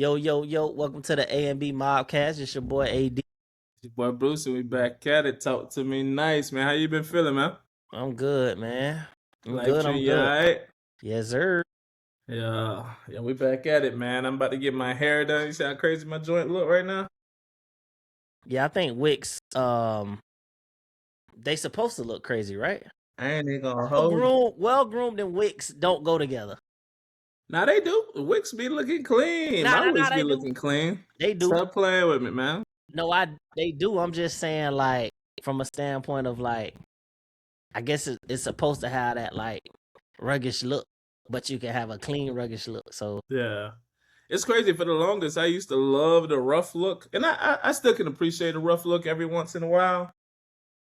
Yo, yo, yo, welcome to the A&B Mobcast. It's your boy AD. Your boy Bruce, and we back at it. Talk to me nice, man. How you been feeling, man? I'm good, man. I'm Life good, I'm treating you all good. right? Yes, sir. Yeah, we back at it, man. I'm about to get my hair done. You see how crazy my joint look right now? Yeah, I think Wicks, they supposed to look crazy, right? I ain't even gonna hold you. Well-groomed and Wicks don't go together. Now they do. The wicks be looking clean. Nah, My nah, nah, wicks be they do. looking clean. They do. Stop playing with me, man. No, they do. I'm just saying, like, from a standpoint of, like, I guess it's supposed to have that, like, ruggish look, but you can have a clean, ruggish look. So, Yeah. It's crazy. For the longest, I used to love the rough look. And I still can appreciate a rough look every once in a while.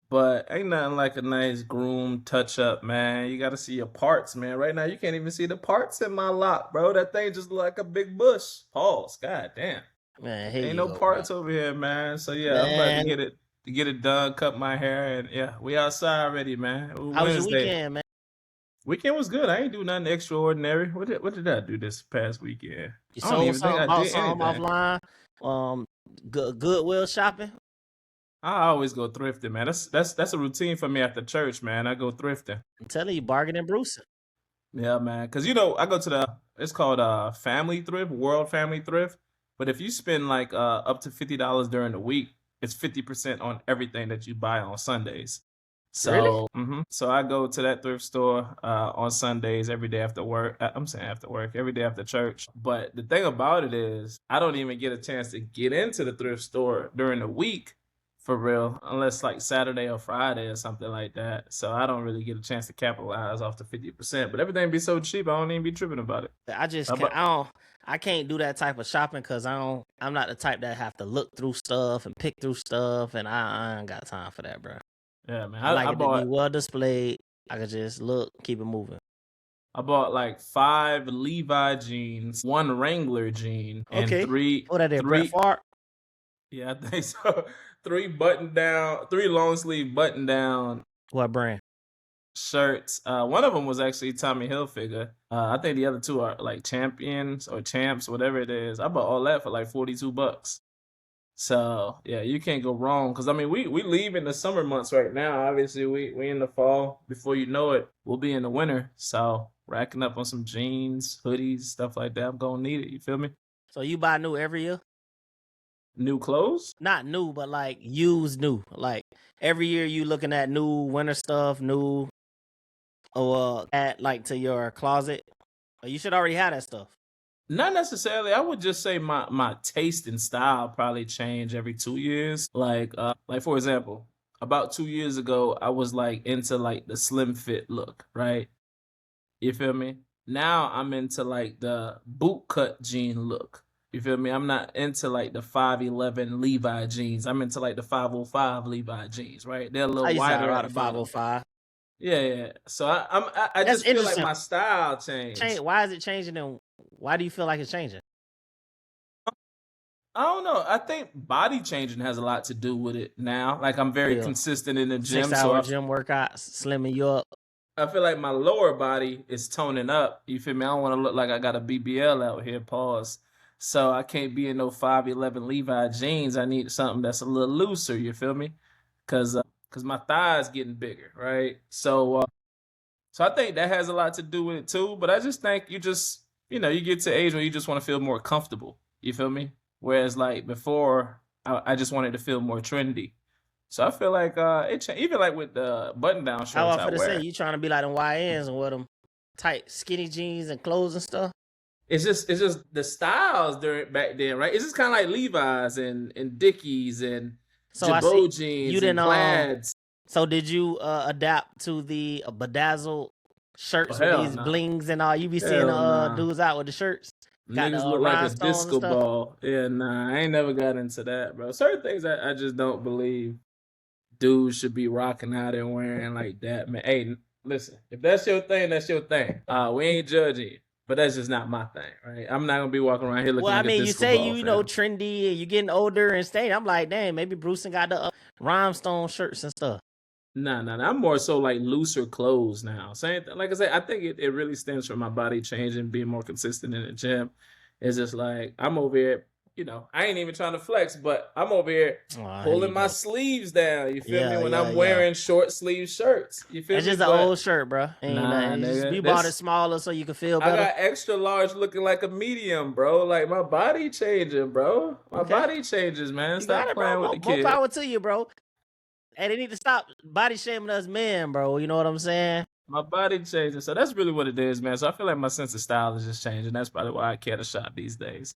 But ain't nothing like a nice groom touch up, man. You gotta see your parts, man. Right now, you can't even see the parts in my lock, bro. That thing just look like a big bush. Pause. God damn. man, here Ain't you no go, parts bro. over here, man. So yeah, I'm about Man, to get it done, cut my hair, and yeah, we outside already, man. how was your Wednesday. weekend, man? Weekend was good. I ain't do nothing extraordinary. What did I do this past weekend? You I don't sold even think something, I bought did something anything. offline. Goodwill shopping. I always go thrifting, man. That's a routine for me after church, man. I go thrifting. I'm telling you, bargaining Bruce. Yeah, man. Cause I go to it's called Family Thrift, World Family Thrift. But if you spend like up to $50 during the week, it's 50% on everything that you buy on Sundays. Really? So I go to that thrift store on Sundays every day after work. I'm saying after work, every day after church. But the thing about it is, I don't even get a chance to get into the thrift store during the week for real, unless like Saturday or Friday or something like that. So I don't really get a chance to capitalize off the 50%. But everything be so cheap, I don't even be tripping about it. I just How can't. about I can't do that type of shopping because I'm not the type that have to look through stuff and pick through stuff, and I ain't got time for that, bro. yeah, man. I like I it to be bought well displayed. I could just look, keep it moving. I bought like 5 Levi jeans, 1 Wrangler jean, and Okay. What are they, Brett three. Favre? Yeah, I think so. 3 long sleeve button down What brand? shirts. One of them was actually Tommy Hilfiger. I think the other 2 are like Champions or Champs, whatever it is. I bought all that for like $42. So yeah, you can't go wrong. Cause I mean, we leave in the summer months right now. Obviously, we in the fall. Before you know it, we'll be in the winter. So racking up on some jeans, hoodies, stuff like that. I'm gonna need it. You feel me? So you buy new every year? New clothes? Not new, but like used new. Like every year you looking at new winter stuff, new, or add like to your closet. You should already have that stuff. Not necessarily. I would just say my taste and style probably change every 2 years. Like for example, about 2 years ago, I was like into like the slim fit look, right? You feel me? Now I'm into like the boot cut jean look. You feel me? I'm not into like the 511 Levi jeans. I'm into like the 505 Levi jeans, right? They're a I little used to have a wider lot at of the bottom. 505. Yeah. So I That's just feel like interesting. my style changed. Why is it changing, and why do you feel like it's changing? I don't know. I think body changing has a lot to do with it now. Like I'm very Yeah. consistent in the gym, 6-hour gym workouts, slimming you up. I feel like my lower body is toning up. You feel me? I don't want to look like I got a BBL out here. Pause. So I can't be in no 511 Levi jeans. I need something that's a little looser. You feel me? Cause my thighs getting bigger, right? So I think that has a lot to do with it too. But I just think you get to age where you just want to feel more comfortable. You feel me? Whereas like before, I just wanted to feel more trendy. So I feel like even like with the button down I shorts was I gonna say wear. you trying to be like them YNs and wear them tight skinny jeans and clothes and stuff. It's just the styles during back then, right? It's just kind of like Levi's and Dickies and So I see Jabot you jeans and didn't plaids. So did you adapt to the bedazzled Oh shirts with hell these no, blings and all? You be seeing hell no. dudes out with the shirts, got the Niggas look like a rhinestones and disco stuff. ball. Yeah, nah, I ain't never got into that, bro. Certain things I just don't believe dudes should be rocking out and wearing like that, man. Hey, listen, if that's your thing, that's your thing. We ain't judging you, but that's just not my thing, right? I'm not gonna be walking around here looking Well, I like a mean, you disco say ball, you know fam. trendy and you getting older and staying. I'm like, dang, maybe Bruce got the rhinestone shirts and stuff. Nah. I'm more so like looser clothes now. Same thing. Like I said, I think it really stems from my body changing, being more consistent in the gym. It's just like I'm over here, I ain't even trying to flex, but I'm over here Oh, here you pulling my go. sleeves down. You feel me? Yeah, When yeah, I'm yeah. wearing short sleeve shirts. You feel It's me? just an But old shirt, bro. Ain't nah, nothing. nigga. You bought it smaller so you can feel I better. got extra large looking like a medium, bro. Like my body changing, bro. My Okay, body changes, man. you got Stop it, bro. playing with the More kid. power to you, bro. And they need to stop body shaming us men, bro. You know what I'm saying? My body changing. So that's really what it is, man. So I feel like my sense of style is just changing. That's probably why I care to shop these days.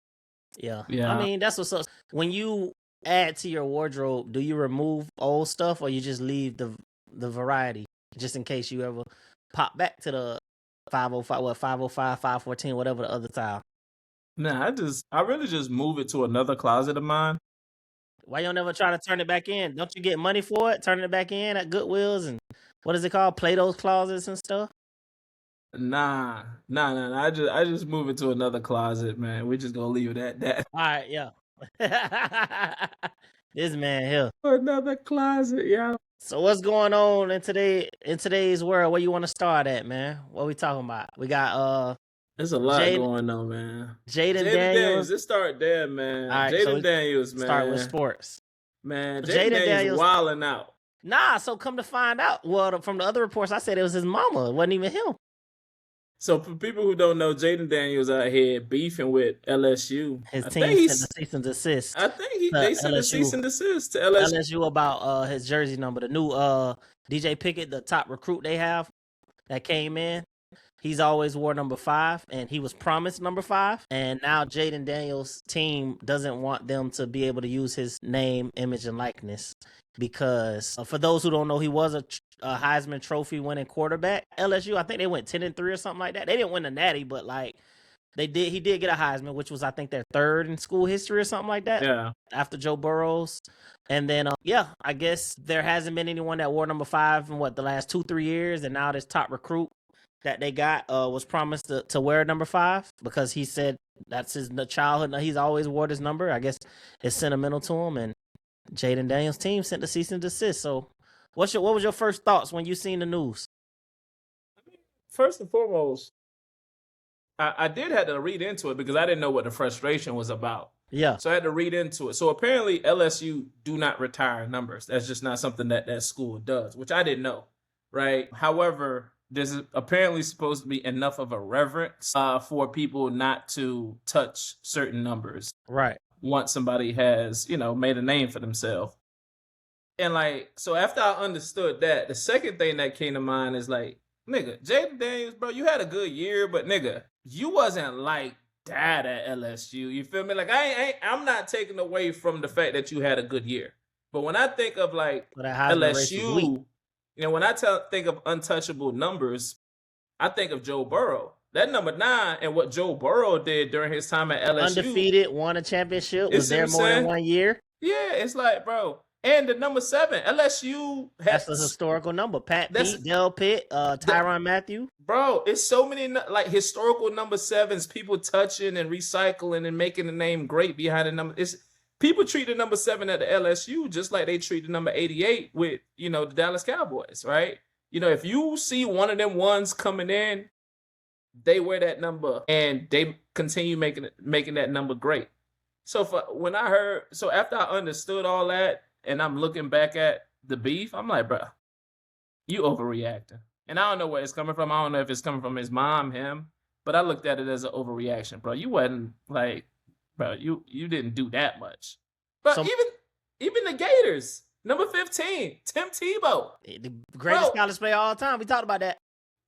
Yeah. I Yeah. mean, that's what's up. When you add to your wardrobe, do you remove old stuff or you just leave the variety just in case you ever pop back to the 505, 505, 514, whatever the other style? Nah, I really just move it to another closet of mine. Why you don't ever try to turn it back in? Don't you get money for it? Turning it back in at Goodwills and what is it called? Plato's closets and stuff? Nah. I just move it to another closet, man. We just gonna leave it at that. All right, yeah. This man here. Another closet, yeah. So what's going on in today's world? Where you want to start at, man? What we talking about? We got There's a lot Jayden going on, man. Jayden Jayden Daniels, Daniels. let's start there, All man. right, so Jayden we Daniels, start with man. sports. Man, So Jayden Jayden Daniels Daniels. wilding out. Nah, so come to find out, well, from the other reports, I said it was his mama. It wasn't even him. So for people who don't know, Jayden Daniels out here beefing with LSU. His I team think sent a cease and desist I think to they sent a cease LSU. and desist to LSU. LSU about his jersey number. The new DJ Pickett, the top recruit they have that came in. He's always wore number 5, and he was promised number 5. And now Jayden Daniels' team doesn't want them to be able to use his name, image, and likeness because for those who don't know, he was a Heisman Trophy winning quarterback. LSU, I think they went 10-3 or something like that. They didn't win the Natty, but like he did get a Heisman, which was I think their 3rd in school history or something like that. Yeah. After Joe Burrows. And then I guess there hasn't been anyone that wore number 5 in the last 2-3 years, and now this top recruit that they got was promised to wear number 5 because he said that's his childhood. He's always wore this number. I guess it's sentimental to him. And Jayden Daniels' team sent the cease and desist. So, what was your first thoughts when you seen the news? First and foremost, I did have to read into it because I didn't know what the frustration was about. Yeah. So I had to read into it. So apparently LSU do not retire numbers. That's just not something that school does, which I didn't know, right? However, there's apparently supposed to be enough of a reverence for people not to touch certain numbers. Right. Once somebody has, made a name for themselves. And so after I understood that, the second thing that came to mind is nigga, Jayden Daniels, bro, you had a good year, but nigga, you wasn't like that at LSU. You feel me? I'm not taking away from the fact that you had a good year. But when I think of LSU, when I think of untouchable numbers, I think of Joe Burrow. That number 9 and what Joe Burrow did during his time at LSU. Undefeated, won a championship, was there more than 1 year. Yeah, it's bro. And the number 7, LSU has... That's a historical number. Pete, Del Pitt, Tyrann Mathieu. Bro, it's so many historical number 7s, people touching and recycling and making the name great behind the number. People treat the number 7 at the LSU just like they treat the number 88 with, the Dallas Cowboys, right? If you see one of them ones coming in, they wear that number and they continue making that number great. So after I understood all that and I'm looking back at the beef, I'm like, bro, you overreacting. And I don't know where it's coming from. I don't know if it's coming from his mom, him, but I looked at it as an overreaction, bro. You wasn't bro, you didn't do that much. But even the Gators, number 15, Tim Tebow. The greatest college player of all time. We talked about that.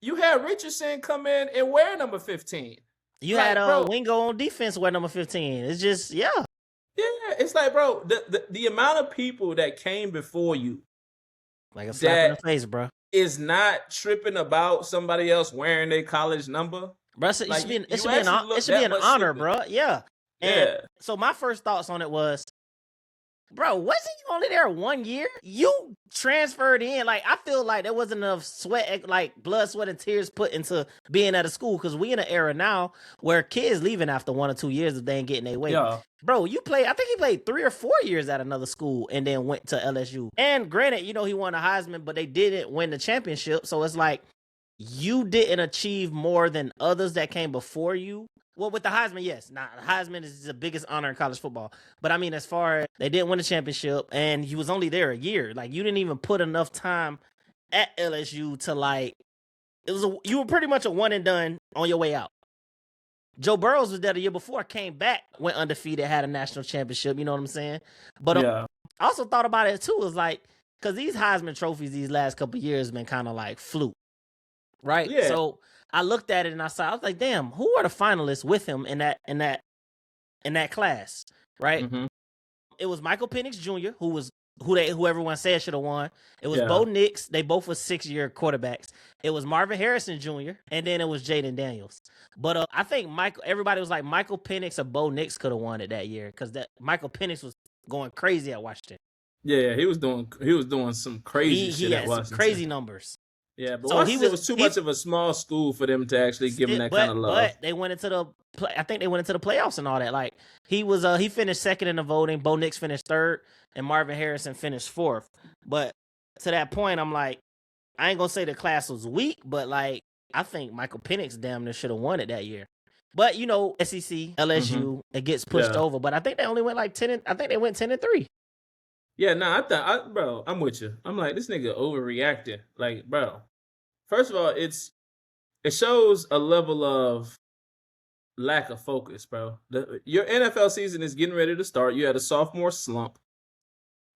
You had Richardson come in and wear number 15. You had Wingo on defense wear number 15. It's just, yeah. Yeah, it's bro, the amount of people that came before you. Like a slap in the face, bro. Is not tripping about somebody else wearing their college number. Bro, it should be an honor, bro. Yeah. And so my first thoughts on it was, bro, wasn't you only there 1 year? You transferred in. I feel like there wasn't enough sweat, blood, sweat, and tears put into being at a school because we in an era now where kids leaving after 1 or 2 years if they ain't getting their way. Yeah. Bro, I think he played 3 or 4 years at another school and then went to LSU. And granted, he won a Heisman, but they didn't win the championship. So it's you didn't achieve more than others that came before you Well, with the Heisman, yes. Nah, the Heisman is the biggest honor in college football. But I mean, as far as they didn't win a championship, and he was only there a year. Like, you didn't even put enough time at LSU to like. You were pretty much a one and done on your way out. Joe Burrows was there the year before, came back, went undefeated, had a national championship. You know what I'm saying? But Yeah. I also thought about it too. It was like, because these Heisman trophies these last couple of years have been kind of like fluke, right? Yeah. So I looked at it and I was like, damn, who are the finalists with him in that class, right? Mm-hmm. It was Michael Penix Jr., who everyone said should have won. It was Yeah. Bo Nix. They both were 6-year quarterbacks. It was Marvin Harrison Jr., and then it was Jayden Daniels. But I think everybody was like Michael Penix or Bo Nix could have won it that year because that Michael Penix was going crazy at Washington. Yeah, he was doing some crazy shit at Washington. Some crazy numbers. Yeah, but Washington was too much of a small school for them to actually give him that kind of love. But they went into the playoffs and all that. Like he finished second in the voting. Bo Nix finished third, and Marvin Harrison finished fourth. But to that point, I'm like, I ain't gonna say the class was weak, but like I think Michael Penix damn near should have won it that year. But you know, SEC, LSU, it gets pushed over. But I think they only went like 10. I think they went 10-3. Yeah, bro, I'm with you. I'm like, this nigga overreacting. Like, bro, first of all, it shows a level of lack of focus, bro. Your NFL season is getting ready to start. You had a sophomore slump.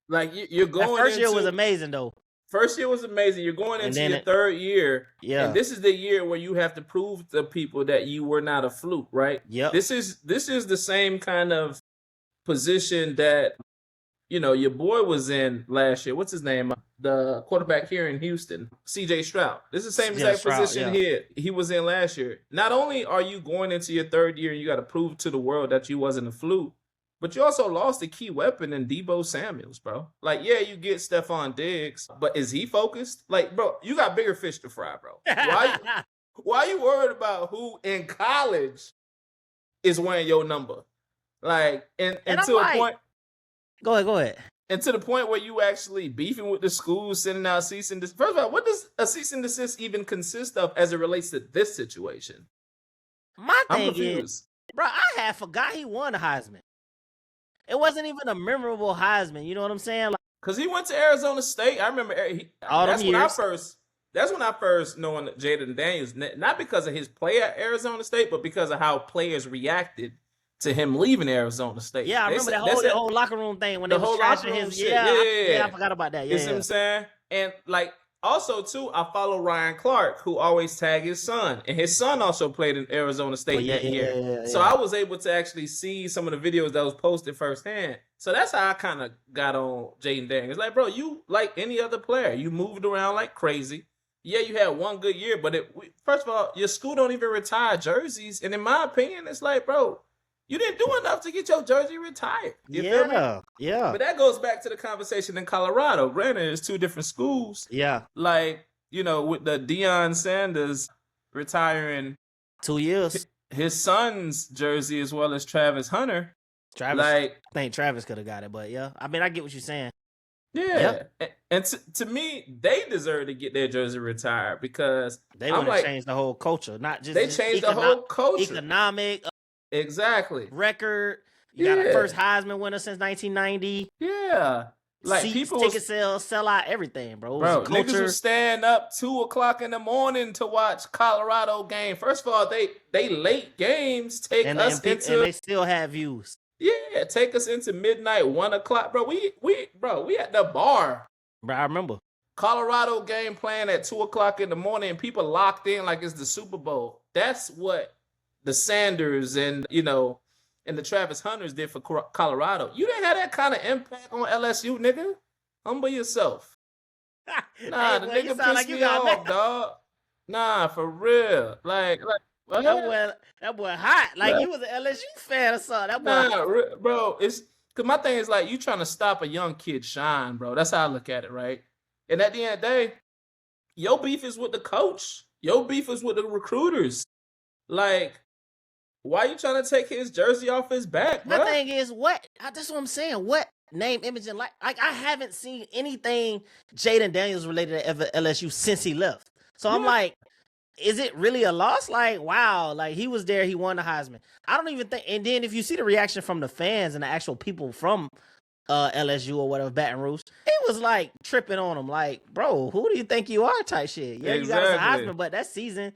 Like, you're going that first year was amazing, though. First year was amazing. You're going into your third year. Yeah. And this is the year where you have to prove to people that you were not a fluke, right? Yep. This is the same kind of position that, you know, your boy was in last year. What's his name? The quarterback here in Houston, C.J. Stroud. This is the same exact position here he was in last year. Not only are you going into your third year and you got to prove to the world that you wasn't a fluke, but you also lost a key weapon in Deebo Samuels, bro. Like, yeah, you get Stephon Diggs, but is he focused? Like, bro, you got bigger fish to fry, bro. Why are you worried about who in college is wearing your number? Like, and to a point. Go ahead. And to the point where you actually beefing with the school, sending out cease and desist. First of all, what does a cease and desist even consist of as it relates to this situation? I'm confused. Bro, I had forgot he won the Heisman. It wasn't even a memorable Heisman. You know what I'm saying? Because he went to Arizona State. I remember that's when I first knowing Jayden Daniels, not because of his play at Arizona State, but because of how players reacted to him leaving Arizona State. Yeah, I remember that whole locker room thing when they were trashing his shit. Yeah, I forgot about that. Yeah, you see what I'm saying? And like, also too, I follow Ryan Clark, who always tag his son, and his son also played in Arizona State that year. Yeah. So I was able to actually see some of the videos that was posted firsthand. So that's how I kind of got on Jayden Daniels. Like, bro, you like any other player, you moved around like crazy. Yeah, you had one good year, but first of all, your school don't even retire jerseys, and in my opinion, it's like, bro, you didn't do enough to get your jersey retired. You feel me? Yeah. But that goes back to the conversation in Colorado. Granted, it's two different schools. Yeah. Like, you know, with the Deion Sanders retiring 2 years, his son's jersey as well as Travis Hunter. I think Travis could have got it, but yeah. I mean, I get what you're saying. Yeah. And to me, they deserve to get their jersey retired because they want to change the whole culture, not just they changed the whole culture. Economic. Exactly. Record. You got a first Heisman winner since 1990. Yeah. Like, seats, people ticket sales, sell out, everything, bro. Niggas would stand up 2:00 in the morning to watch Colorado game. First of all, they late games take and they still have views. Yeah, take us into midnight, 1:00, bro. We at the bar. Bro, I remember Colorado game playing at 2:00 in the morning, and people locked in like it's the Super Bowl. That's what the Sanders and, you know, and the Travis Hunters did for Colorado. You didn't have that kind of impact on LSU, nigga. Humble yourself. Nah, the nigga pissed me off, dog. Nah, for real. Like what? That boy hot. Like, he was an LSU fan or something. That boy bro, it's because my thing is, like, you trying to stop a young kid shine, bro. That's how I look at it, right? And at the end of the day, your beef is with the coach. Your beef is with the recruiters. Like, why you trying to take his jersey off his back, bro? My thing is, that's what I'm saying. What name, image, and like I haven't seen anything Jayden Daniels related to ever LSU since he left. So I'm like, is it really a loss? Like, wow, like he was there, he won the Heisman. I don't even think. And then if you see the reaction from the fans and the actual people from LSU or whatever, Baton Rouge, he was like tripping on him, like, bro, who do you think you are? Type shit. Yeah, you got us a Heisman, but that season,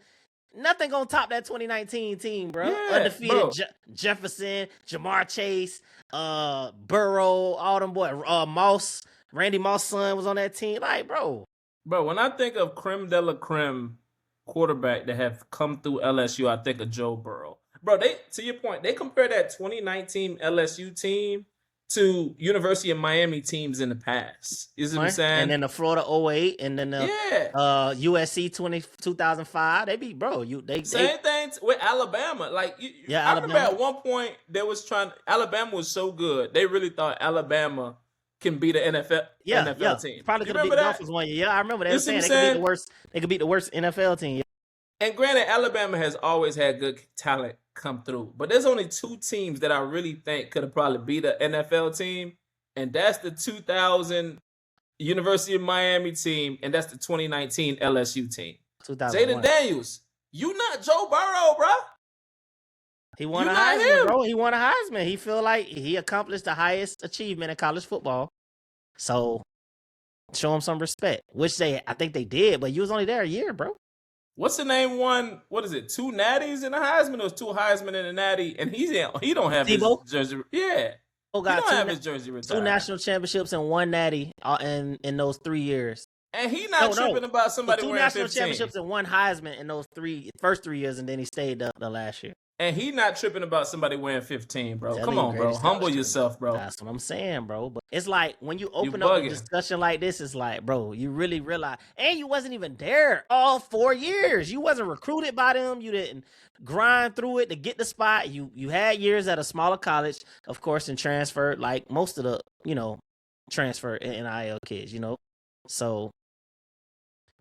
nothing gonna top that 2019 team, bro. Yeah, Undefeated bro. Jefferson, Jamar Chase, Burrow, all them boys, Moss, Randy Moss' son was on that team. Like, bro, When I think of creme de la creme quarterback that have come through LSU, I think of Joe Burrow. Bro, to your point, they compare that 2019 LSU team to University of Miami teams in the past. You see what I'm saying? And then the Florida 08 and then the USC 2005. They beat, bro. Same thing with Alabama. Like, I remember at one point they was Alabama was so good, they really thought Alabama can beat the NFL team. Probably could have beat the Dolphins one year. Yeah, I remember they were saying they could beat the worst NFL team. Yeah. And granted, Alabama has always had good talent come through. But there's only two teams that I really think could have probably beat an NFL team. And that's the 2000 University of Miami team. And that's the 2019 LSU team. Jayden Daniels, you not Joe Burrow, bro. He won a Heisman, bro. He won a Heisman. He feel like he accomplished the highest achievement in college football. So show him some respect, which I think they did. But you was only there a year, bro. What's the name? What is it? 2 natties in the Heisman, or 2 Heisman in the natty? And he don't have his jersey. Yeah. He don't have his jersey retired. 2 national championships and 1 natty in those 3 years. And he not tripping about somebody wearing 15. 2 national championships and 1 Heisman in those first 3 years, and then he stayed the last year. And he not tripping about somebody wearing 15, bro. Come on, bro. Humble yourself, bro. That's what I'm saying, bro. But it's like when you open up a discussion like this, it's like, bro, you really realize. And you wasn't even there all 4 years. You wasn't recruited by them. You didn't grind through it to get the spot. You had years at a smaller college, of course, and transferred like most of the, transfer NIL kids, So,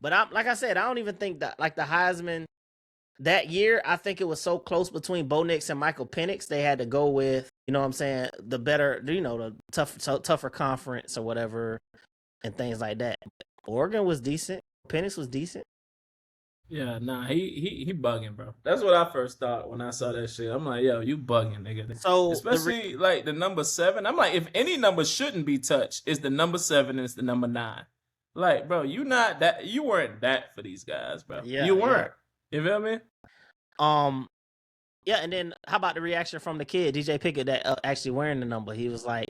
but like I said, I don't even think that like the Heisman. That year, I think it was so close between Bo Nix and Michael Penix. They had to go with, the better, the tougher conference or whatever, and things like that. Oregon was decent. Penix was decent. Yeah, nah, he bugging, bro. That's what I first thought when I saw that shit. I'm like, yo, you bugging, nigga. So especially like the number 7. I'm like, if any number shouldn't be touched, it's the number 7 and it's the number 9. Like, bro, you weren't that for these guys, bro. Yeah, you weren't. Yeah. You feel me? Yeah, and then how about the reaction from the kid, DJ Pickett, that actually wearing the number? He was like,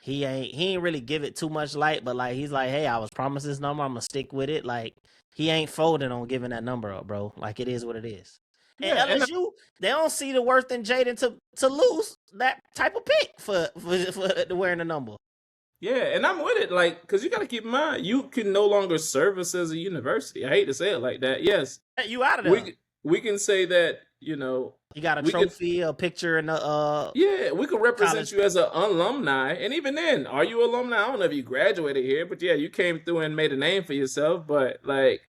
he ain't really give it too much light, but like he's like, hey, I was promised this number, I'm gonna stick with it. Like he ain't folding on giving that number up, bro. Like it is what it is. And LSU, they don't see the worth in Jayden to lose that type of pick for wearing the number. Yeah, and I'm with it, like, because you got to keep in mind, you can no longer service as a university. I hate to say it like that. Yes. You out of there. We can say that, you got a trophy, a picture, and yeah, we can represent you as an alumni. And even then, are you alumni? I don't know if you graduated here, but yeah, you came through and made a name for yourself. But, like,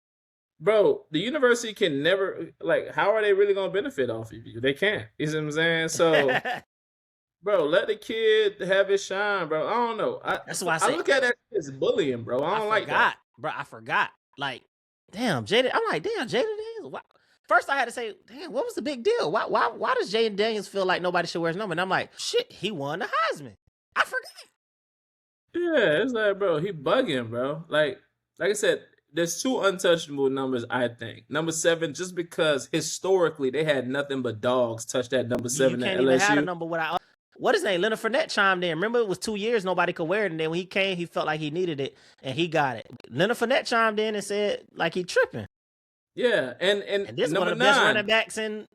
bro, the university can never, like, how are they really going to benefit off of you? They can't. You see what I'm saying? So... Bro, let the kid have his shine, bro. I don't know. That's why I look at that as bullying, bro. I don't like that. Bro, I forgot. Like, damn, Jayden. I'm like, damn, Jayden Daniels. Wow. First, I had to say, damn, what was the big deal? Why does Jayden Daniels feel like nobody should wear his number? And I'm like, shit, he won the Heisman. I forgot. Yeah, it's like, bro, he bugging, bro. Like I said, there's 2 untouchable numbers, I think. Number 7, just because historically they had nothing but dogs touch that number 7 at LSU. You can't even have a number without. What is his name? Leonard Fournette chimed in. Remember, it was 2 years nobody could wear it, and then when he came, he felt like he needed it, and he got it. Leonard Fournette chimed in and said like he tripping. Yeah, and this one of the best running backs in.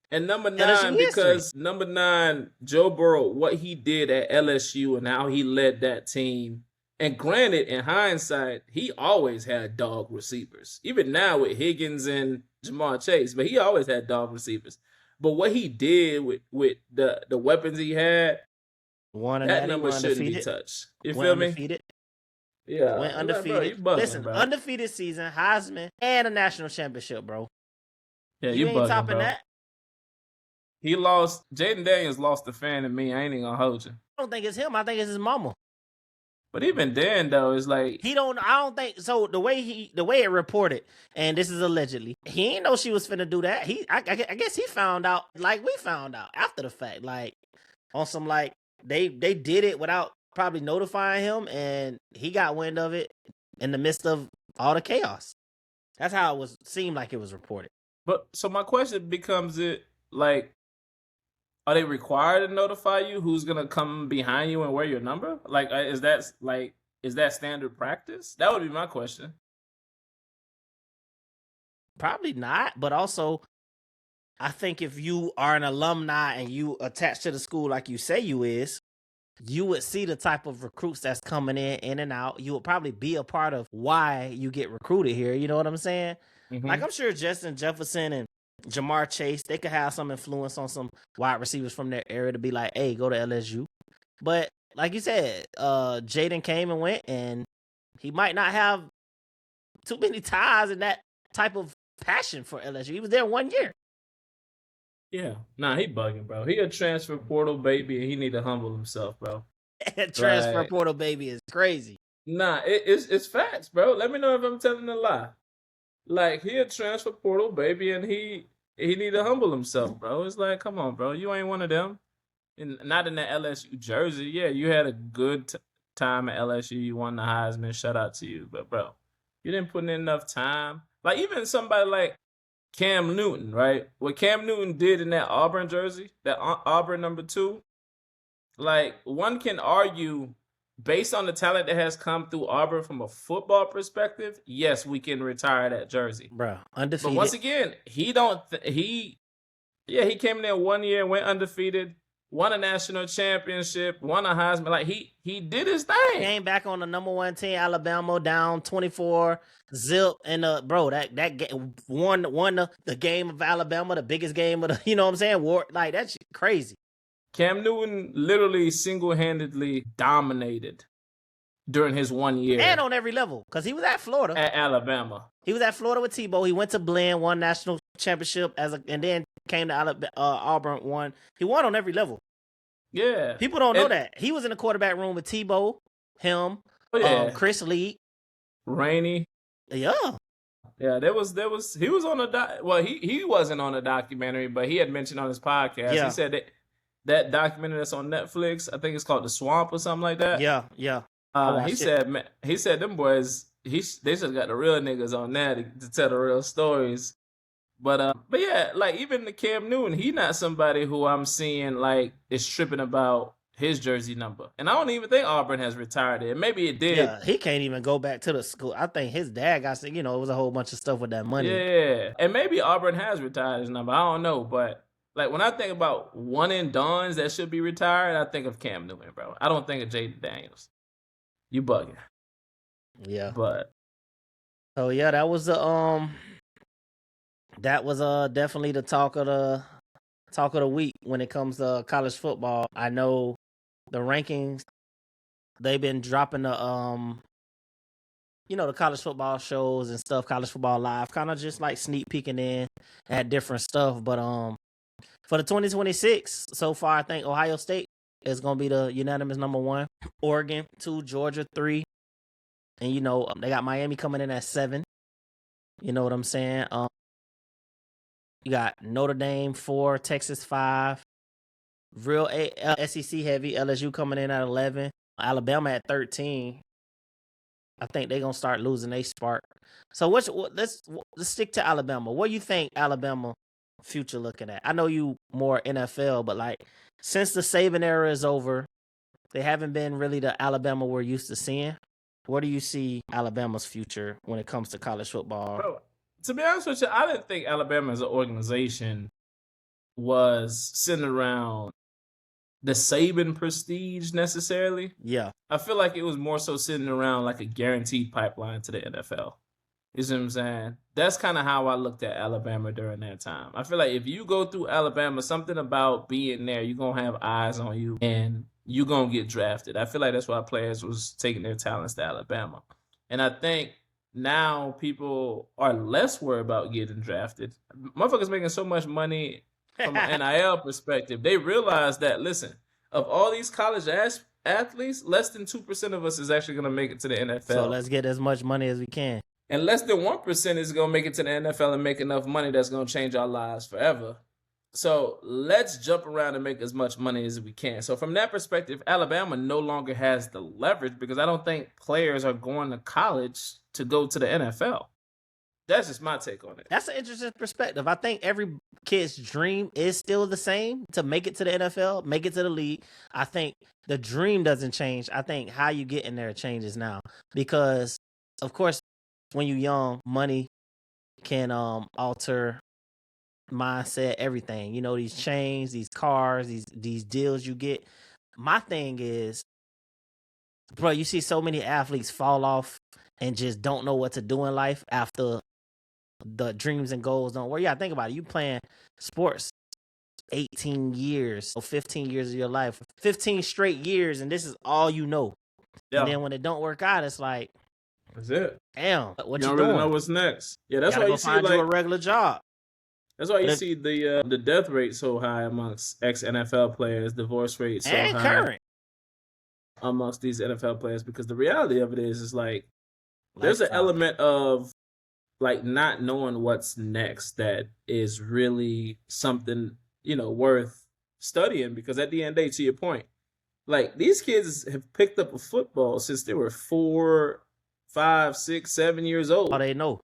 And number 9, because number 9, Joe Burrow, what he did at LSU and how he led that team. And granted, in hindsight, he always had dog receivers. Even now with Higgins and Jamar Chase, but he always had dog receivers. But what he did with the weapons he had, that number shouldn't be touched. You feel me? Yeah. Went undefeated. Bro, listen, bro. Undefeated season, Heisman, and a national championship, bro. Yeah, you ain't topping that. He lost. Jayden Daniels lost the fan in me. I ain't even gonna hold you. I don't think it's him. I think it's his mama. But even then, though, it's like I don't think so. The way it reported, and this is allegedly, he ain't know she was finna do that. I guess he found out like we found out after the fact, like on some like they did it without probably notifying him, and he got wind of it in the midst of all the chaos. That's how it seemed like it was reported. But so my question becomes: it like, are they required to notify you who's gonna come behind you and wear your number? Like, is that standard practice? That would be my question. Probably not, but also I think if you are an alumni and you attached to the school like you say you is, you would see the type of recruits that's coming in and out. You would probably be a part of why you get recruited here. You know what I'm saying? Mm-hmm. Like, I'm sure Justin Jefferson and Jamar Chase, they could have some influence on some wide receivers from their area to be like, hey, go to LSU. But like you said, Jayden came and went, and he might not have too many ties and that type of passion for LSU. He was there 1 year. Yeah. Nah, he bugging, bro. He a transfer portal baby, and he need to humble himself, bro. Transfer portal baby is crazy. Nah, it's facts, bro. Let me know if I'm telling a lie. Like, he a transfer portal baby, and he need to humble himself, bro. It's like, come on, bro. You ain't one of them. And not in the LSU jersey. Yeah, you had a good time at LSU. You won the Heisman. Shout out to you. But, bro, you didn't put in enough time. Like, even somebody like Cam Newton, right? What Cam Newton did in that Auburn jersey, that Auburn number 2, like, one can argue, based on the talent that has come through Auburn from a football perspective, yes, we can retire that jersey. Bro, undefeated. But once again, he came in there 1 year, went undefeated, won a national championship, won a Heisman. Like, he did his thing. Came back on the number 1 team, Alabama, down 24 zip, and bro, that won the game of Alabama, the biggest game of the, you know what I'm saying? War, like, that's crazy. Cam Newton literally single-handedly dominated during his 1 year. And on every level, because he was at Florida. At Alabama. He was at Florida with Tebow. He went to Blinn, won national championship and then came to Auburn, won. He won on every level. Yeah. People don't know that. He was in the quarterback room with Tebow, him, Chris Lee. Rainey. Yeah. Yeah, he was on he wasn't on a documentary, but he had mentioned on his podcast. Yeah. He said that documentary that's on Netflix, I think it's called The Swamp or something like that. Yeah. He said them boys, they just got the real niggas on there to tell the real stories. But yeah, like, even the Cam Newton, he not somebody who I'm seeing like is tripping about his jersey number. And I don't even think Auburn has retired it. Maybe it did. Yeah, he can't even go back to the school. I think his dad got, it was a whole bunch of stuff with that money. Yeah. And maybe Auburn has retired his number. I don't know. But like, when I think about one and dones that should be retired, I think of Cam Newton, bro. I don't think of Jayden Daniels. You bugging. Yeah. But so yeah, that was definitely the talk of the week when it comes to college football. I know the rankings, they've been dropping the the college football shows and stuff, College Football Live, kind of just like sneak peeking in at different stuff. But for the 2026, so far, I think Ohio State is going to be the unanimous number 1. Oregon 2, Georgia 3, and they got Miami coming in at 7. You know what I'm saying? You got Notre Dame 4, Texas 5, real SEC heavy, LSU coming in at 11, Alabama at 13. I think they're gonna start losing their spark. So let's stick to Alabama. What do you think Alabama future looking at? I know you more NFL, but like, since the Saban era is over, they haven't been really the Alabama we're used to seeing. Where do you see Alabama's future when it comes to college football? Bro, to be honest with you, I didn't think Alabama as an organization was sitting around the Saban prestige necessarily. Yeah. I feel like it was more so sitting around like a guaranteed pipeline to the NFL. You see what I'm saying? That's kind of how I looked at Alabama during that time. I feel like if you go through Alabama, something about being there, you're going to have eyes on you and you're going to get drafted. I feel like that's why players was taking their talents to Alabama. And I think now people are less worried about getting drafted. Motherfuckers making so much money from an NIL perspective. They realize that, listen, of all these college athletes, less than 2% of us is actually going to make it to the NFL. So let's get as much money as we can. And less than 1% is going to make it to the NFL and make enough money that's going to change our lives forever. So let's jump around and make as much money as we can. So from that perspective, Alabama no longer has the leverage because I don't think players are going to college to go to the NFL. That's just my take on it. That's an interesting perspective. I think every kid's dream is still the same, to make it to the NFL, make it to the league. I think the dream doesn't change. I think how you get in there changes now because, of course, when you're young, money can alter mindset, everything. You know, these chains, these cars, these deals you get. My thing is, bro, you see so many athletes fall off and just don't know what to do in life after the dreams and goals don't work. Yeah, think about it. You playing sports 18 years or 15 years of your life, 15 straight years, and this is all you know. Yeah. And then when it don't work out, it's like, that's it. Damn, what you don't doing? really know what's next. Yeah, that's why you see find you a regular job. That's why you see the death rate so high amongst ex-NFL players, divorce rate so and high current amongst these NFL players, because the reality of it is like there's an element of like not knowing what's next that is really something, you know, worth studying, because at the end of the day, to your point, like these kids have picked up a football since they were 4, 5, 6, 7 years old. Oh, they know.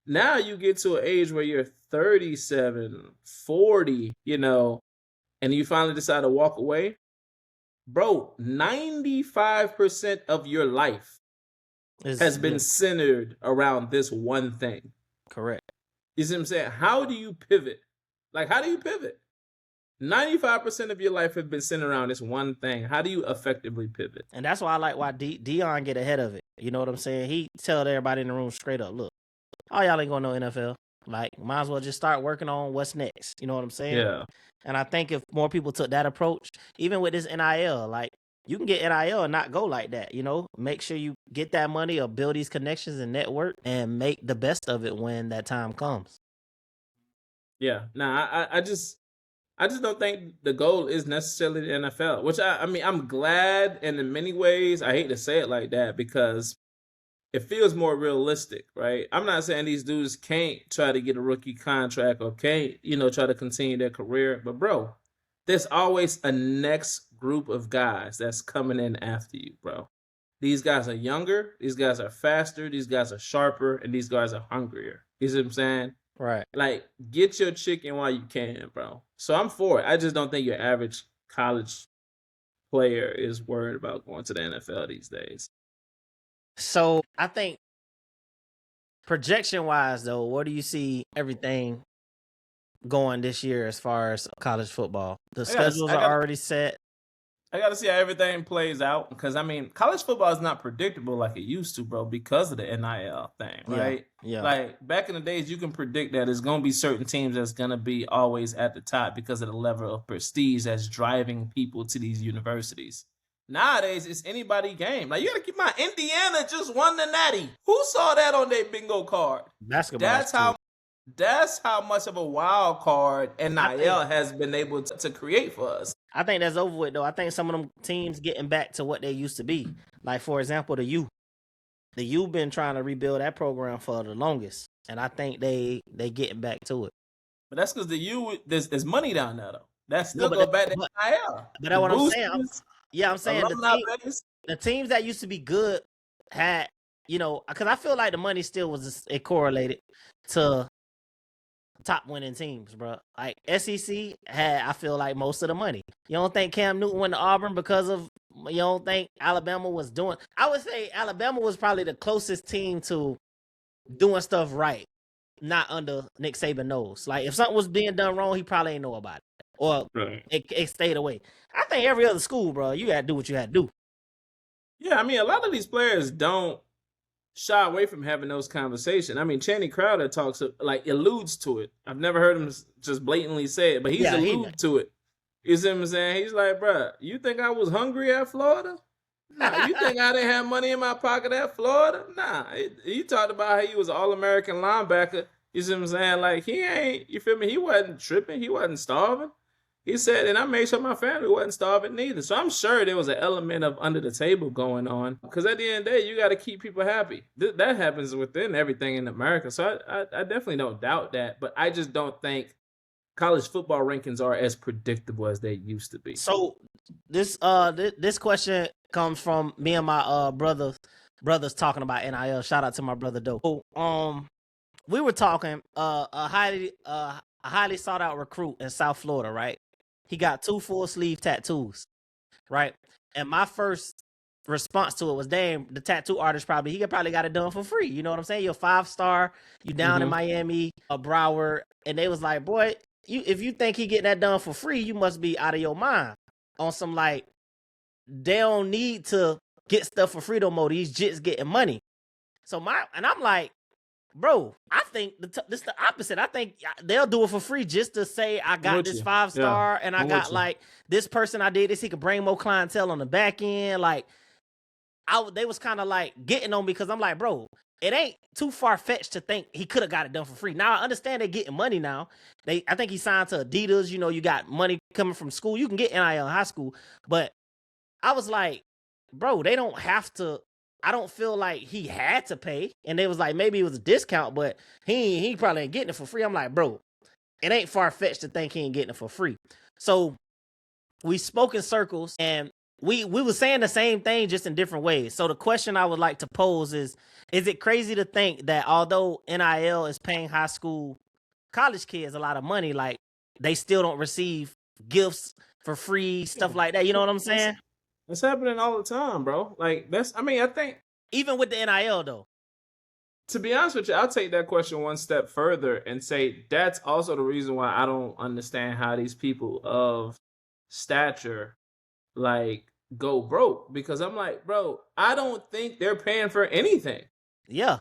Now you get to an age where you're 37, 40, you know, and you finally decide to walk away. Bro, 95% of your life has been centered around this one thing. Correct. You see what I'm saying? How do you pivot? Like, how do you pivot? 95% of your life has been centered around this one thing. How do you effectively pivot? And that's why I like why Dion get ahead of it. You know what I'm saying? He tell everybody in the room straight up, look, all y'all ain't going to know NFL. Like, might as well just start working on what's next. You know what I'm saying? Yeah. And I think if more people took that approach, even with this NIL, like, you can get NIL and not go like that, you know? Make sure you get that money or build these connections and network and make the best of it when that time comes. Yeah. Nah, I just don't think the goal is necessarily the NFL, which I mean, I'm glad, and in many ways, I hate to say it like that because it feels more realistic, right? I'm not saying these dudes can't try to get a rookie contract or can't, you know, try to continue their career, but bro, there's always a next group of guys that's coming in after you, bro. These guys are younger, these guys are faster, these guys are sharper, and these guys are hungrier. You see what I'm saying? Right. Like, get your chicken while you can, bro. So I'm for it. I just don't think your average college player is worried about going to the NFL these days. So I think projection-wise, though, where do you see everything going this year as far as college football? The schedules are already set. I got to see how everything plays out because, I mean, college football is not predictable like it used to, bro, because of the NIL thing, right? Yeah. Like, back in the days, you can predict that there's going to be certain teams that's going to be always at the top because of the level of prestige that's driving people to these universities. Nowadays, it's anybody game. Like, you got to keep in mind, Indiana just won the Natty. Who saw that on their bingo card? Basketball. That's how much of a wild card NIL has been able to create for us. I think that's over with, though. I think some of them teams getting back to what they used to be. Like, for example, the U. The U been trying to rebuild that program for the longest, and I think they getting back to it. But that's because the U, there's money down there, though. That's still go back to NIL. But that's what I'm saying. I'm saying the teams that used to be good had, you know, because I feel like the money still was correlated to top winning teams, bro. Like SEC had, I feel like, most of the money. You don't think Cam Newton went to Auburn because of, you don't think Alabama was doing, I would say Alabama was probably the closest team to doing stuff right, not under Nick Saban nose. Like if something was being done wrong, he probably ain't know about it. Or it stayed away. I think every other school, bro, you had to do what you had to do. Yeah, I mean, a lot of these players don't shy away from having those conversations. I mean, Channing Crowder alludes to it. I've never heard him just blatantly say it, but he's alluded to it. You see what I'm saying? He's like, bro, you think I was hungry at Florida? Nah. You think I didn't have money in my pocket at Florida? Nah. He talked about how he was an All-American linebacker. You see what I'm saying? Like, he ain't, you feel me? He wasn't tripping. He wasn't starving. He said, and I made sure my family wasn't starving neither. So I'm sure there was an element of under the table going on. Because at the end of the day, you got to keep people happy. That happens within everything in America. So I definitely don't doubt that. But I just don't think college football rankings are as predictable as they used to be. So this question comes from me and my brothers talking about NIL. Shout out to my brother Doe. We were talking a highly sought out recruit in South Florida, right? He got 2 full sleeve tattoos, right? And my first response to it was, damn, the tattoo artist he probably got it done for free. You know what I'm saying? You're 5-star, you down in Miami, Broward, and they was like, boy, if you think he getting that done for free, you must be out of your mind. On some like, they don't need to get stuff for free no more. These jits getting money. I'm like, bro, I think this the opposite. I think they'll do it for free just to say I got this 5-star and I got like this person I did this. He could bring more clientele on the back end. Like they was kind of like getting on me because I'm like, bro, it ain't too far fetched to think he could have got it done for free. Now I understand they're getting money now. I think he signed to Adidas. You know, you got money coming from school. You can get NIL in high school, but I was like, bro, they don't have to. I don't feel like he had to pay. And they was like, maybe it was a discount, but he probably ain't getting it for free. I'm like, bro, it ain't far-fetched to think he ain't getting it for free. So we spoke in circles and we were saying the same thing just in different ways. So the question I would like to pose is it crazy to think that although NIL is paying high school college kids a lot of money, like they still don't receive gifts for free, stuff like that? You know what I'm saying? It's happening all the time, bro. Like I think even with the NIL though. To be honest with you, I'll take that question one step further and say that's also the reason why I don't understand how these people of stature like go broke. Because I'm like, bro, I don't think they're paying for anything. Yeah.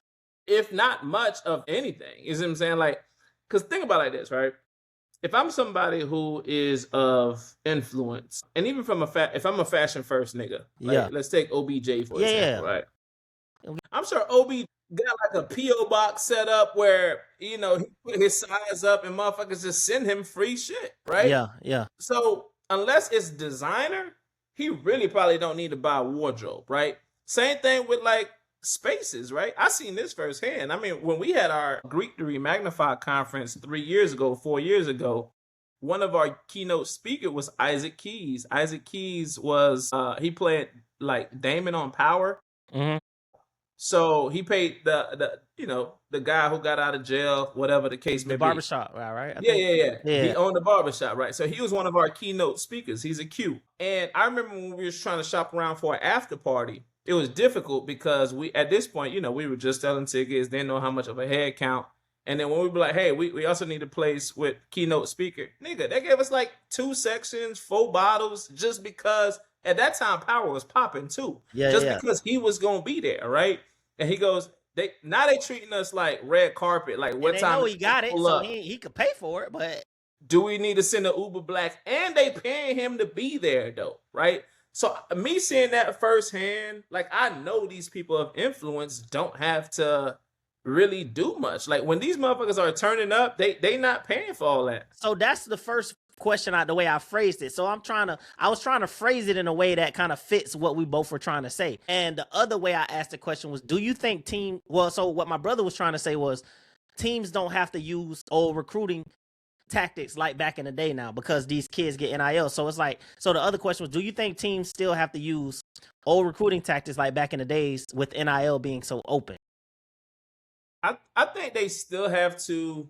If not much of anything. You see what I'm saying? Like, because think about it like this, right? If I'm somebody who is of influence, and even from if I'm a fashion first nigga, like, let's take OBJ for example, right? I'm sure OB got like a PO box set up where he put his size up and motherfuckers just send him free shit, right? Yeah. So unless it's designer, he really probably don't need to buy a wardrobe, right? Same thing with like spaces, right? I seen this firsthand. I mean, when we had our Greek to Magnify conference 4 years ago, one of our keynote speakers was Isaac Keys. Isaac Keys was he played like Damon on Power. So he paid the guy who got out of jail, whatever the case may be. The barbershop, right? Yeah. He owned the barbershop, right? So he was one of our keynote speakers. He's a Q. And I remember when we were trying to shop around for an after party, it was difficult because at this point, we were just selling tickets, didn't know how much of a head count. And then when we were like, hey, we also need a place with keynote speaker. Nigga, they gave us like 2 sections, 4 bottles, just because at that time Power was popping too. Because he was going to be there, right? And he goes, they treating us like red carpet. Like what time? Know he got it, so he could pay for it, but do we need to send an Uber Black? And they paying him to be there though, right? So me seeing that firsthand, like I know these people of influence don't have to really do much. Like when these motherfuckers are turning up, they not paying for all that. So that's the first question the way I phrased it. So I was trying to phrase it in a way that kind of fits what we both were trying to say. And the other way I asked the question was, do you think so what my brother was trying to say was teams don't have to use old recruiting tactics like back in the day now because these kids get NIL. So it's like, so the other question was, do you think teams still have to use old recruiting tactics like back in the days with NIL being so open? I think they still have to.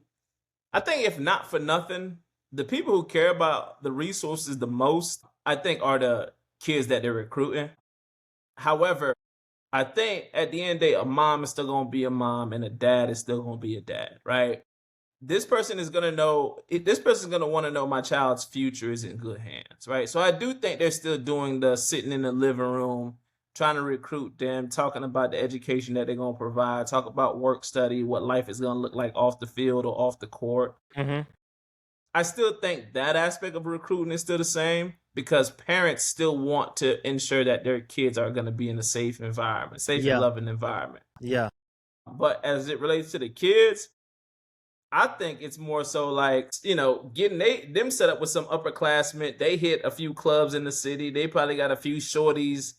I think if not for nothing, the people who care about the resources the most, I think, are the kids that they're recruiting. However, I think at the end of the day, a mom is still going to be a mom and a dad is still going to be a dad, right? This person is going to want to know my child's future is in good hands, right? So I do think they're still doing the sitting in the living room, trying to recruit them, talking about the education that they're going to provide, talk about work study, what life is going to look like off the field or off the court. I still think that aspect of recruiting is still the same because parents still want to ensure that their kids are going to be in a safe environment, safe and loving environment. Yeah. But as it relates to the kids, I think it's more so like, getting them set up with some upperclassmen. They hit a few clubs in the city. They probably got a few shorties,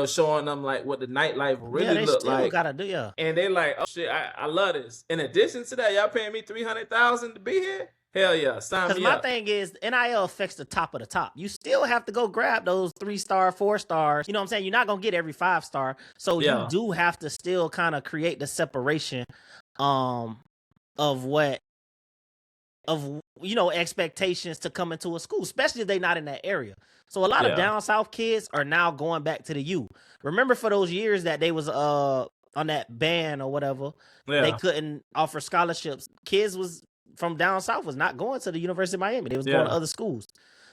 showing them like what the nightlife Yeah, really they look still like. gotta do. Yeah, And they like, oh shit, I love this. In addition to that, y'all paying me 300,000 to be here? Hell yeah, sign because me my up. thing is NIL affects the top of the top. You still have to go grab those 3-star, 4 stars. You know what I'm saying? You're not gonna get every 5-star, so you Yeah, do have to still kind of create the separation, um, of what of expectations to come into a school, especially if they're not in that area. So a lot of yeah, down south kids are now going back to the U. Remember for those years that they was on that ban or whatever, they yeah, couldn't offer scholarships. Kids was from down south was not going to the University of Miami. They was going to yeah. other schools.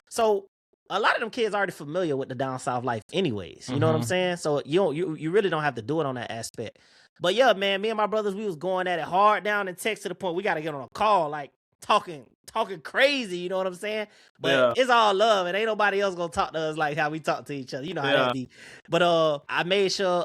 So a lot of them kids already familiar with the down south life anyways. You know what I'm Hmm. saying? So you really don't have to do it on that aspect. But yeah, man, me and my brothers, we was going at it hard down in Texas to the point we got to get on a call, like talking crazy, you know what I'm saying? But Yeah, it's all love, and ain't nobody else gonna talk to us like how we talk to each other. You know how yeah. that be. But I made sure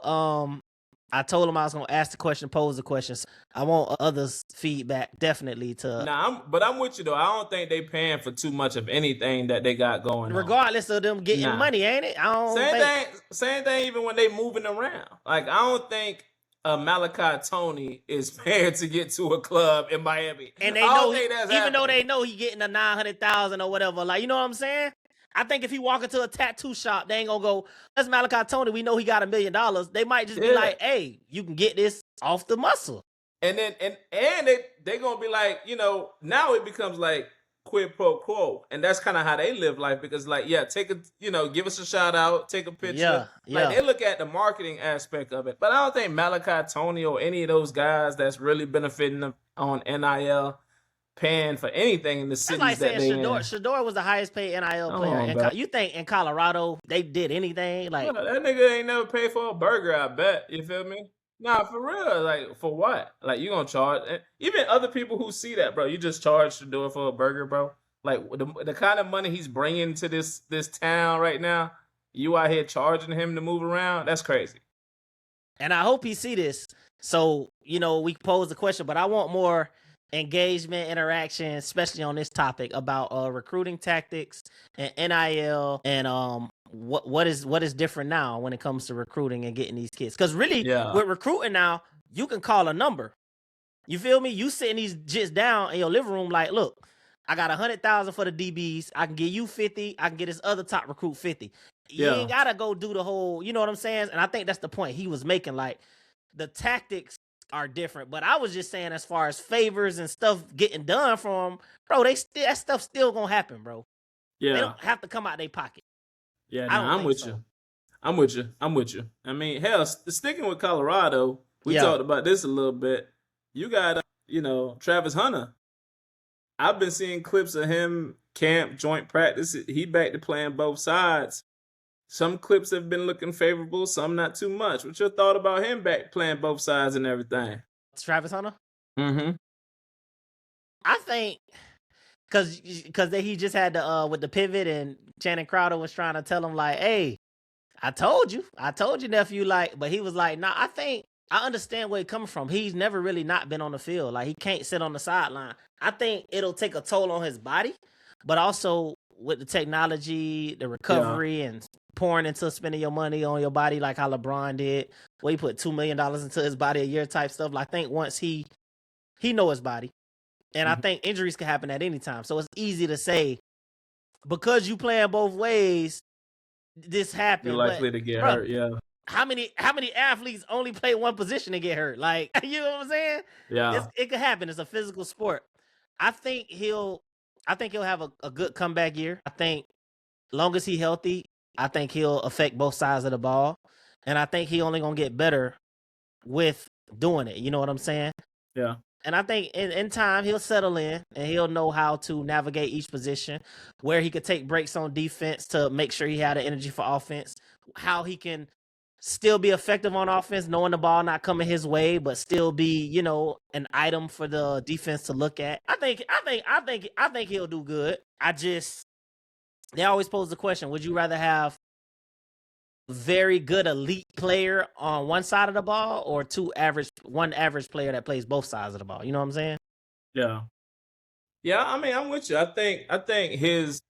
I told him I was gonna ask the question, pose the questions. I want others' feedback definitely to Nah, I'm with you though. I don't think they paying for too much of anything that they got going on. regardless of them getting Nah. money, ain't it? I don't Same think. thing, same thing even when they moving around. Like I don't think Malachi Tony is paying to get to a club in Miami. And I they don't know think that's even though happening. they know he getting a 900,000 or whatever, like you know what I'm saying? I think if he walk into a tattoo shop, they ain't gonna go, that's Malachi Tony. We know he got $1 million. They might just be Yeah. like, hey, you can get this off the muscle. And then and they gonna be like, now it becomes like quid pro quo. And that's kind of how they live life because like, yeah, take a give us a shout out, take a picture. Yeah, Like yeah. they look at the marketing aspect of it. But I don't think Malachi Tony or any of those guys that's really benefiting them on NIL paying for anything in the That's like cities that saying they Shador. in. Shador was the highest paid NIL Come player. on, bro. You think in Colorado they did anything? Like, Bro, that nigga ain't never paid for a burger, I bet. You feel me? Nah, for real. Like, for what? Like, you gonna charge? Even other people who see that, bro, you just charge to do it for a burger, bro. Like, the kind of money he's bringing to this town right now, you out here charging him to move around? That's crazy. and I hope he see this. So, we pose the question, but I want more engagement, interaction, especially on this topic about recruiting tactics and NIL and what is different now when it comes to recruiting and getting these kids. Because really, Yeah. with recruiting now, you can call a number. You feel me? You sitting these jits down in your living room, like, look, I got 100,000 for the DBs. I can give you 50. I can get this other top recruit 50. You Yeah. ain't gotta go do the whole, you know what I'm saying? And I think that's the point he was making. Like, the tactics are different, but I was just saying as far as favors and stuff getting done from, bro, that stuff still gonna happen, bro. They Yeah. don't have to come out their pocket. Yeah, I nah, don't I'm think with so. you. I'm with you. I'm with you. I mean, hell, sticking with Colorado, we Yeah. talked about this a little bit. You got, Travis Hunter. I've been seeing clips of him camp, joint practice. He back to playing both sides. Some clips have been looking favorable, some not too much. What's your thought about him back playing both sides and everything? Travis Hunter? Mm-hmm. I think because he just had the with the pivot and Channing Crowder was trying to tell him like, hey, I told you nephew, like, but he was like, nah, I understand where he's coming from. He's never really not been on the field. Like, he can't sit on the sideline. I think it'll take a toll on his body, but also with the technology, the recovery, and pouring into spending your money on your body like how LeBron did, where he put $2 million into his body a year type stuff. Like, I think once he know his body, and I think injuries can happen at any time. So it's easy to say, because you playing both ways, this happened. You're likely to get hurt, yeah. How many athletes only play one position and get hurt? Like, you know what I'm saying? Yeah. It could happen. It's a physical sport. I think he'll have a good comeback year. I think long as he's healthy, I think he'll affect both sides of the ball. And I think he only gonna get better with doing it. You know what I'm saying? Yeah. And I think in time he'll settle in and he'll know how to navigate each position, where he could take breaks on defense to make sure he had the energy for offense, how he can still be effective on offense, knowing the ball not coming his way, but still be, an item for the defense to look at. I think he'll do good. They always pose the question, would you rather have very good elite player on one side of the ball or one average player that plays both sides of the ball? You know what I'm saying? Yeah. Yeah, I mean, I'm with you. I think his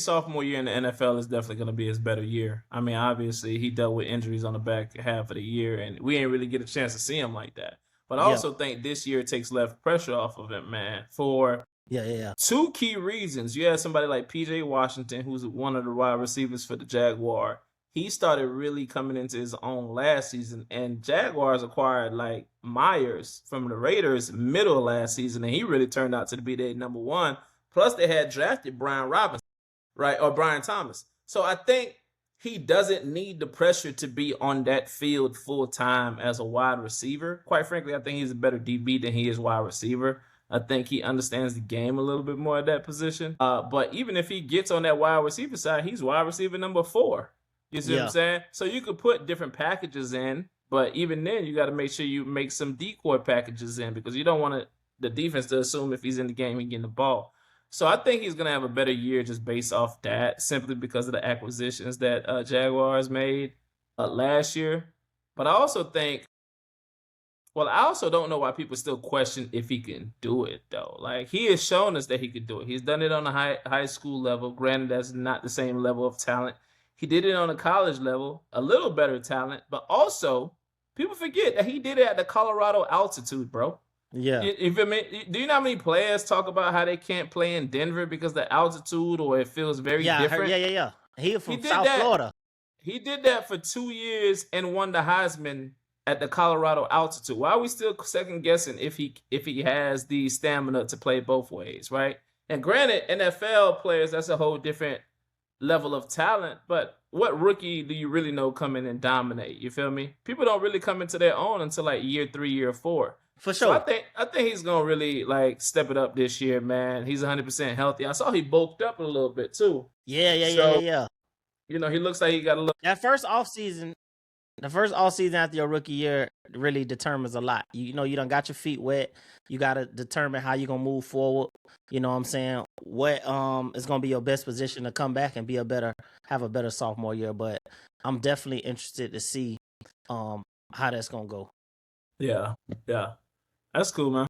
sophomore year in the NFL is definitely going to be his better year. I mean, obviously he dealt with injuries on the back half of the year, and we ain't really get a chance to see him like that. But I Yeah, also think this year takes less pressure off of him, man. For yeah. two key reasons. You had somebody like PJ Washington, who's one of the wide receivers for the Jaguar. He started really coming into his own last season, and Jaguars acquired like Myers from the Raiders middle of last season, and he really turned out to be their number one. Plus, they had drafted Brian Robinson, right, or Brian Thomas. So I think he doesn't need the pressure to be on that field full time as a wide receiver. Quite frankly, I think he's a better DB than he is wide receiver. I think he understands the game a little bit more at that position. But even if he gets on that wide receiver side, he's wide receiver number 4. You see what I'm Yeah. saying? So you could put different packages in, but even then, you got to make sure you make some decoy packages in because you don't want the defense to assume if he's in the game, he getting the ball. So I think he's going to have a better year just based off that, simply because of the acquisitions that Jaguars made last year. But I also think, well, I also don't know why people still question if he can do it, though. Like, he has shown us that he could do it. He's done it on a high school level. Granted, that's not the same level of talent. He did it on a college level, a little better talent. But also, people forget that he did it at the Colorado altitude, bro. Yeah. Do you know how many players talk about how they can't play in Denver because the altitude or it feels very Yeah, different? Yeah. He He from did South that. Florida. He did that for 2 years and won the Heisman at the Colorado altitude. Why are we still second guessing if he has the stamina to play both ways, right? And granted, NFL players, that's a whole different level of talent, but what rookie do you really know come in and dominate? You feel me? People don't really come into their own until like year 3, year 4. For So I sure. think he's gonna really like step it up this year, man. He's 100% healthy. I saw he bulked up a little bit too. Yeah. You know, he looks like he got a little. That first off season, the first off season after your rookie year really determines a lot. You know, you done got your feet wet. You got to determine how you're gonna move forward. You know what I'm saying? What is gonna be your best position to come back and have a better sophomore year. But I'm definitely interested to see how that's gonna go. Yeah, yeah, that's cool, man.